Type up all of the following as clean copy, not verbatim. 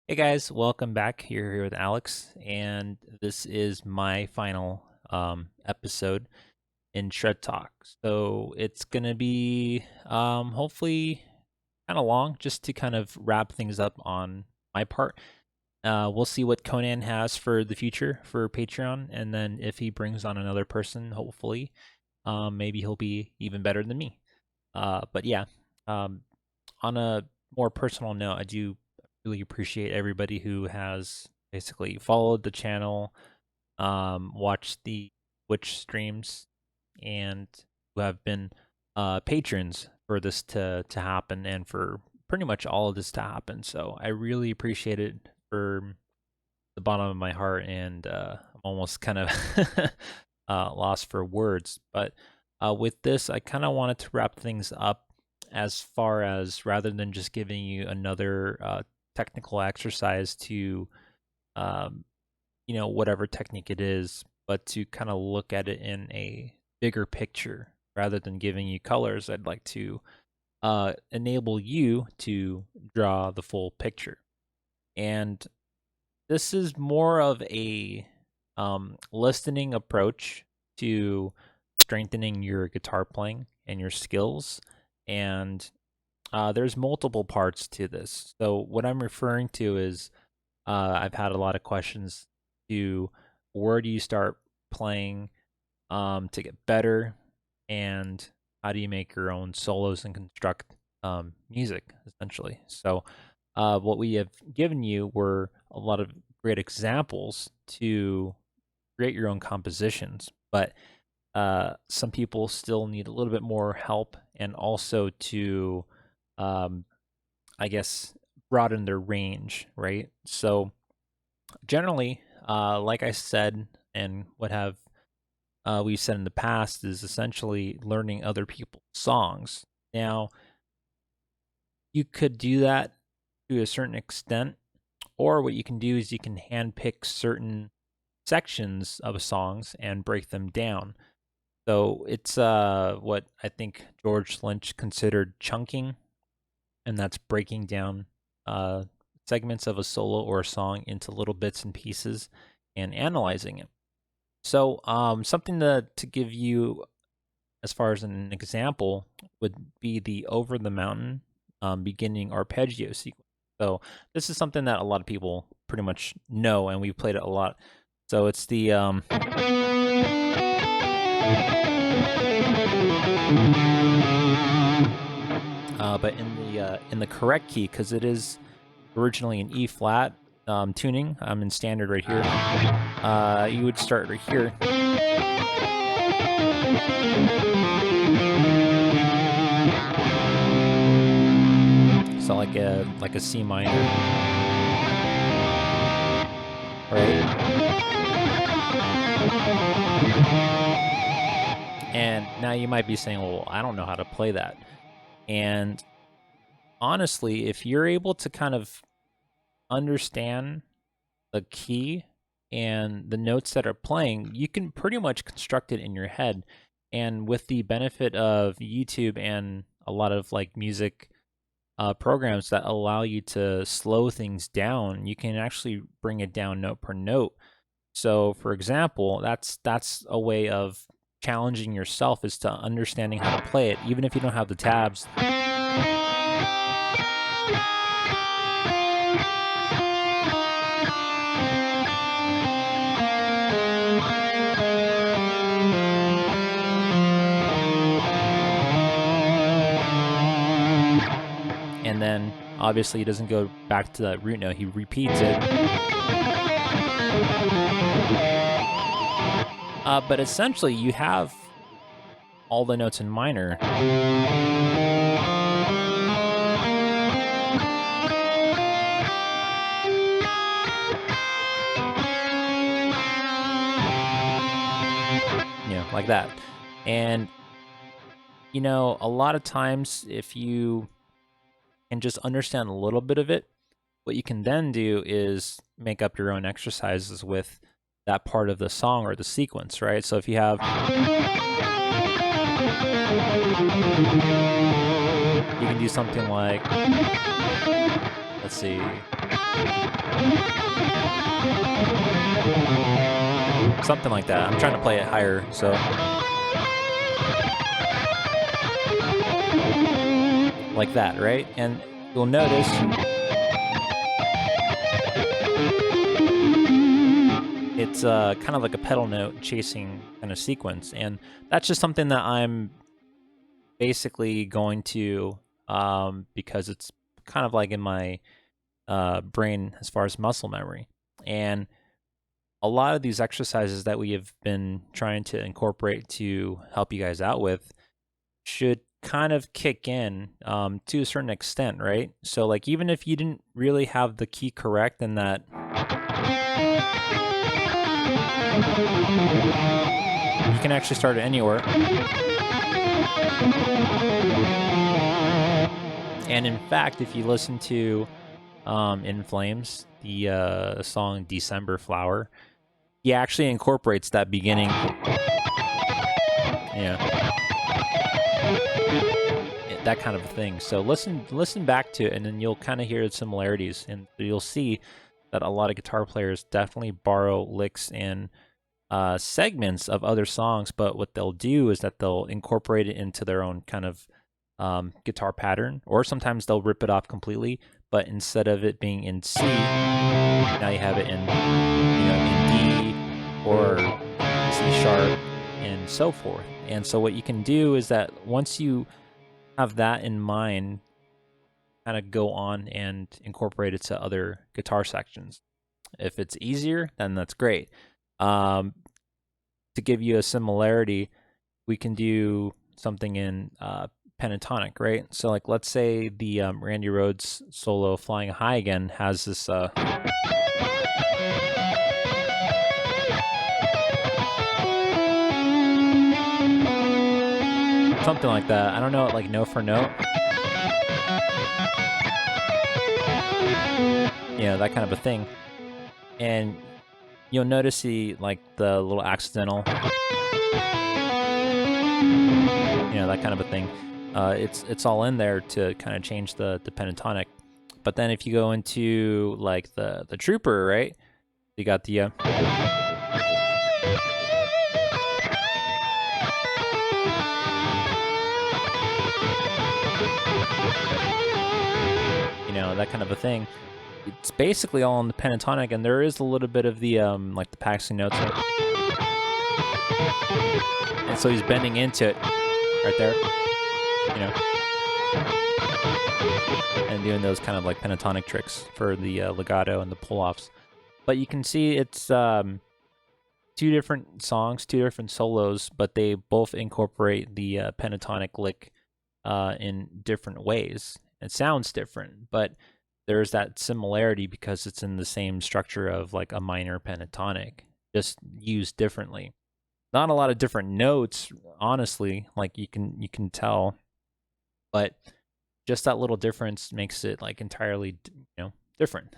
Hey guys, welcome back. You're here with Alex, and this is my final episode in Shred Talk. So it's gonna be hopefully kind of long, just to kind of wrap things up on my part. We'll see what Conan has for the future for Patreon, and then if he brings on another person, hopefully, maybe he'll be even better than me. But yeah, um, on a more personal note, I do really appreciate everybody who has basically followed the channel, watched the Twitch streams, and who have been patrons for this to happen and for pretty much all of this to happen. So I really appreciate it from the bottom of my heart, and I'm almost kind of lost for words. But with this, I kind of wanted to wrap things up as far as rather than just giving you another technical exercise to, um, whatever technique it is, but to kind of look at it in a bigger picture rather than giving you colors. I'd like to enable you to draw the full picture. And this is more of a listening approach to strengthening your guitar playing and your skills. And there's multiple parts to this. So what I'm referring to is I've had a lot of questions to where do you start playing to get better, and how do you make your own solos and construct music essentially. So what we have given you were a lot of great examples to create your own compositions, but some people still need a little bit more help, and also to, um, I guess, broaden their range, right? So generally, like I said, and what have we said in the past, is essentially learning other people's songs. Now, you could do that to a certain extent, or what you can do is you can handpick certain sections of songs and break them down. So it's what I think George Lynch considered chunking, and that's breaking down uh, segments of a solo or a song into little bits and pieces and analyzing it. So something to give you as far as an example would be the Over the Mountain beginning arpeggio sequence. So this is something that a lot of people pretty much know, and we've played it a lot. So it's the but in the correct key, because it is originally an E flat tuning. I'm in standard right here. You would start right here. So like a C minor, right? And now you might be saying, well, I don't know how to play that. And honestly, if you're able to kind of understand the key and the notes that are playing, you can pretty much construct it in your head. And with the benefit of YouTube and a lot of like music programs that allow you to slow things down, you can actually bring it down note per note. So, for example, that's a way of challenging yourself, is to understanding how to play it, even if you don't have the tabs. And then obviously he doesn't go back to that root note, he repeats it. But essentially you have all the notes in minor. Like that. And a lot of times if you can just understand a little bit of it, what you can then do is make up your own exercises with that part of the song or the sequence, right? So if you have, you can do something like, let's see, Something like that. I'm trying to play it higher, so like that, right? And you'll notice it's kind of like a pedal note chasing kind of sequence, and that's just something that I'm basically going to because it's kind of like in my brain as far as muscle memory. And a lot of these exercises that we have been trying to incorporate to help you guys out with should kind of kick in to a certain extent, right? So like even if you didn't really have the key correct in that, you can actually start it anywhere. And in fact, if you listen to In Flames, the song December Flower, he actually incorporates that beginning. Yeah. That kind of a thing. So listen back to it, and then you'll kind of hear the similarities, and you'll see that a lot of guitar players definitely borrow licks and segments of other songs, but what they'll do is that they'll incorporate it into their own kind of guitar pattern, or sometimes they'll rip it off completely, but instead of it being in C, now you have it in, in D or C sharp and so forth. And so what you can do is that once you have that in mind, kind of go on and incorporate it to other guitar sections. If it's easier, then that's great. To give you a similarity, we can do something in pentatonic, right? So like, let's say the Randy Rhoads solo Flying High Again has this something like that. I don't know it like note for note. That kind of a thing. And you'll notice the little accidental, that kind of a thing. It's all in there to kind of change the pentatonic. But then if you go into like the Trooper, right? You got the that kind of a thing. It's basically all in the pentatonic, and there is a little bit of the like the passing notes, and so he's bending into it right there, and doing those kind of like pentatonic tricks for the legato and the pull-offs. But you can see it's two different songs, two different solos, but they both incorporate the pentatonic lick in different ways. It sounds different, but there's that similarity because it's in the same structure of like a minor pentatonic, just used differently. Not a lot of different notes, honestly, like you can tell, but just that little difference makes it like entirely, different.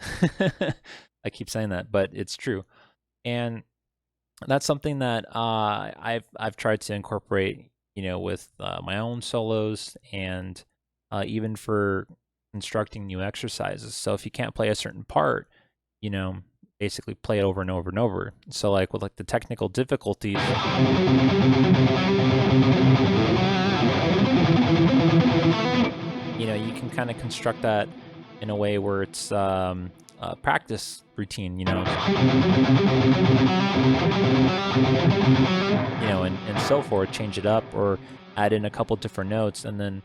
I keep saying that, but it's true. And that's something that I've tried to incorporate, with my own solos and even for constructing new exercises. So if you can't play a certain part, basically play it over and over and over. So like with like the technical difficulties, you can kind of construct that in a way where it's a practice routine, and so forth, change it up or add in a couple different notes, and then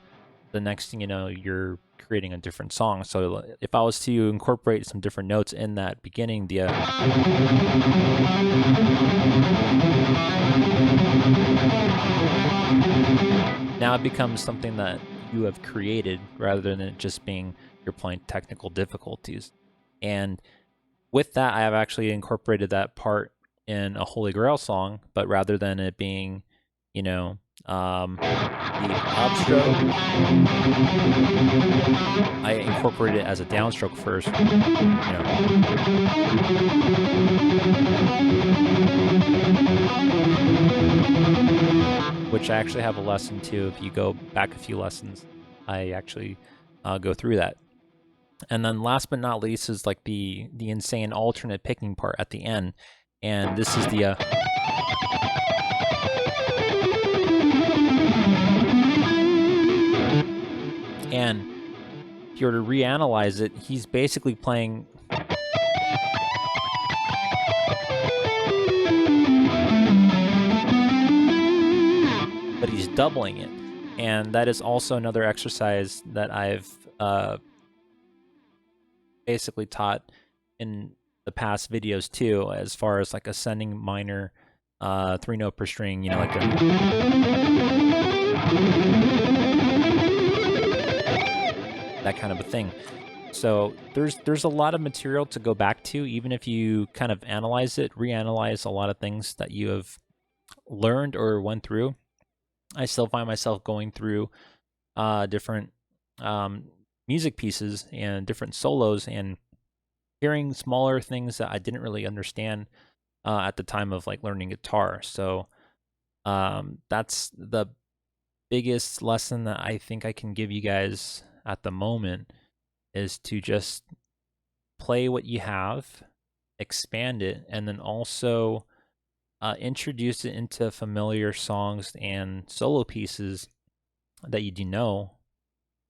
the next thing you know, you're creating a different song. So if I was to incorporate some different notes in that beginning, now it becomes something that you have created rather than it just being you're playing technical difficulties. And with that, I have actually incorporated that part in a Holy Grail song, but rather than it being, the upstroke, I incorporate it as a downstroke first, which I actually have a lesson too. If you go back a few lessons, I actually go through that. And then last but not least is like the insane alternate picking part at the end. And this is the and if you were to reanalyze it, he's basically playing but he's doubling it. And that is also another exercise that I've basically taught in the past videos too, as far as like ascending minor 3-note per string, you know, like that kind of a thing. So there's a lot of material to go back to, even if you kind of analyze it, reanalyze a lot of things that you have learned or went through. I still find myself going through different music pieces and different solos and hearing smaller things that I didn't really understand at the time of like learning guitar. So that's the biggest lesson that I think I can give you guys at the moment, is to just play what you have, expand it, and then also introduce it into familiar songs and solo pieces that you do know,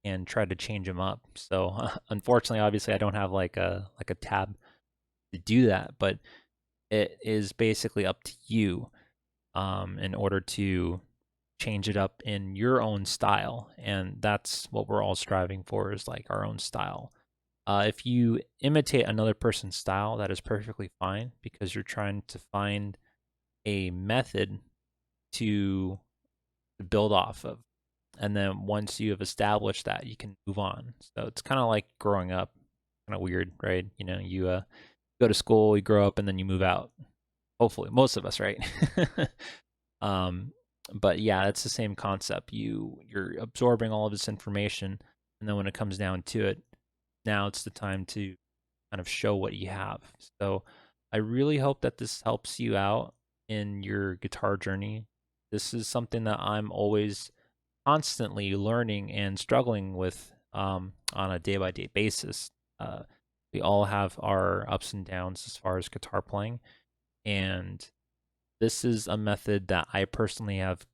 and try to change them up. So unfortunately, obviously, I don't have like a tab to do that, but it is basically up to you in order to change it up in your own style, and that's what we're all striving for, is like our own style. If you imitate another person's style, that is perfectly fine, because you're trying to find a method to build off of. And then once you have established that, you can move on. So it's kind of like growing up, kind of weird, right? You know, you go to school, you grow up, and then you move out. Hopefully, most of us, right? But yeah, it's the same concept. You're absorbing all of this information, and then when it comes down to it, now it's the time to kind of show what you have. So I really hope that this helps you out in your guitar journey. This is something that I'm always constantly learning and struggling with on a day-by-day basis. We all have our ups and downs as far as guitar playing, and this is a method that I personally have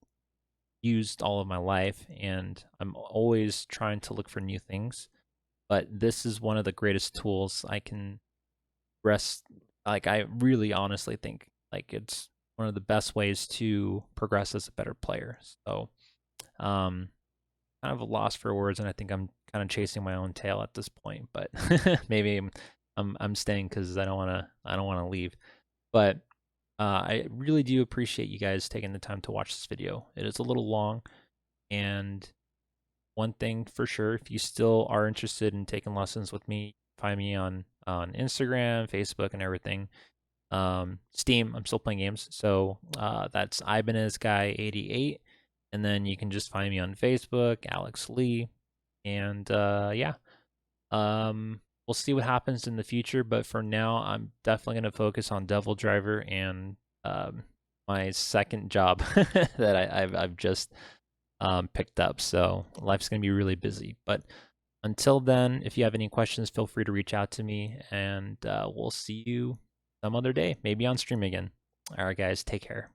used all of my life, and I'm always trying to look for new things. But this is one of the greatest tools I can rest. Like, I really honestly think like it's one of the best ways to progress as a better player. So, kind of a loss for words, and I think I'm kind of chasing my own tail at this point. But maybe I'm staying because I don't wanna leave. But I really do appreciate you guys taking the time to watch this video. It is a little long, and one thing for sure, if you still are interested in taking lessons with me, find me on Instagram, Facebook, and everything. Steam, I'm still playing games, so that's Ibanez Guy 88, and then you can just find me on Facebook, Alex Lee, and yeah. We'll see what happens in the future, but for now, I'm definitely going to focus on Devil Driver and my second job that I've just picked up. So life's going to be really busy. But until then, if you have any questions, feel free to reach out to me, and we'll see you some other day, maybe on stream again. All right, guys, take care.